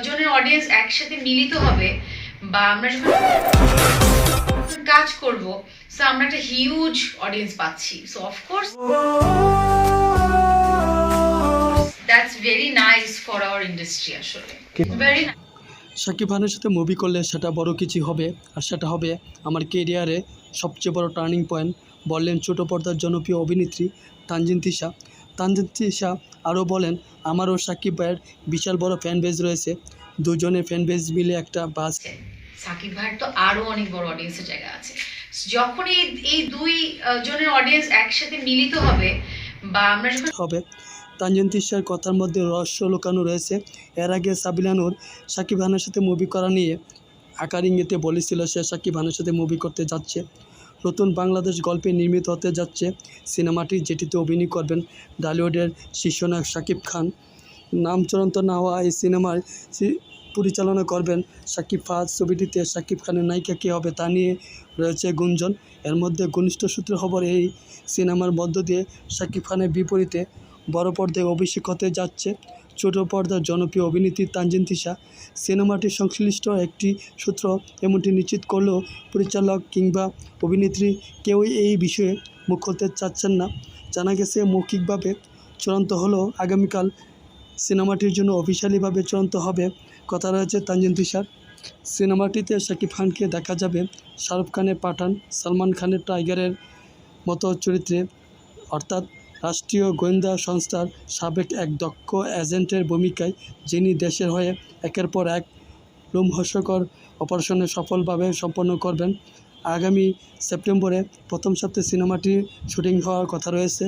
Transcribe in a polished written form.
জনের অডিয়েন্স একসাথে মিলিত হবে বা আমরা যখন কাজ করব, সো আমরা একটা হিউজ অডিয়েন্স পাচ্ছি। So of course that's very nice for our industry. আসলে ভেরি নাইস। শাকিব খানের সাথে মুভি করলে সেটা বড় কিছু হবে, আর সেটা হবে আমার কেরিয়ারে সবচেয়ে বড় টার্নিং পয়েন্ট, বললেন ছোটো পর্দার জনপ্রিয় অভিনেত্রী তানজিন তিশা। তানজিন তিশা আরও বলেন, আমারও শাকিব ভাইয়ের বিশাল বড় ফ্যান বেজ রয়েছে, দুজনের ফ্যান বেজ মিলে একটা বাস সাকিব ভাইয়ের তো আরো অনেক বড় অডিয়েন্সের জায়গা আছে। যখন এই দুই জনের অডিয়েন্স একসাথে মিলিত হবে বা আমরা যখন হবে। তানজিন তিশার কথার মধ্যে রহস্য লুকানো রয়েছে। এর আগে সাবিনা নূর শাকিব খানের সাথে মুভি করা নিয়ে আকার ইঙ্গিতে বলেছিল সে শাকিব খানের সাথে মুভি করতে যাচ্ছে। নতুন বাংলাদেশ গল্পে নির্মিত হতে যাচ্ছে সিনেমাটি, যেটিতে অভিনয় করবেন ঢালিউডের শীর্ষনায়ক শাকিব খান। নাম চূড়ান্ত না হওয়া এই সিনেমার পরিচালনা করবেন শাকিব ফাহাদ। ছবিটিতে শাকিব খানের নায়িকা কে হবে তা নিয়ে রয়েছে গুঞ্জন। এর মধ্যে ঘনিষ্ঠ সূত্রে খবর, এই সিনেমার মধ্য দিয়ে শাকিব খানের বিপরীতে বড় পর্দায় অভিষেক হতে যাচ্ছে ছোট পর্দার জনপ্রিয় অভিনেত্রী তানজিন তিশা। সিনেমাটির সংশ্লিষ্ট একটি সূত্র এমনটি নিশ্চিত করলেও পরিচালক কিংবা অভিনেত্রী কেউই এই বিষয়ে মুখ খুলতে চাচ্ছেন না। জানা গেছে মৌখিকভাবে চূড়ান্ত হলেও আগামীকাল সিনেমাটির জন্য অফিসিয়ালিভাবে চূড়ান্ত হবে কথা রয়েছে তানজিন তিশার। সিনেমাটিতে শাকিব খানকে দেখা যাবে শাহরুখ খানের পাঠান, সালমান খানের টাইগারের মতো চরিত্রে, অর্থাৎ রাষ্ট্রীয় গোয়েন্দা সংস্থার সাবেক এক দক্ষ এজেন্টের ভূমিকায়, যিনি দেশের হয়ে একের পর এক রোমহর্ষকর অপারেশনে সফলভাবে সম্পন্ন করবেন। আগামী সেপ্টেম্বরে প্রথম সপ্তাহে সিনেমাটির শুটিং হওয়ার কথা রয়েছে।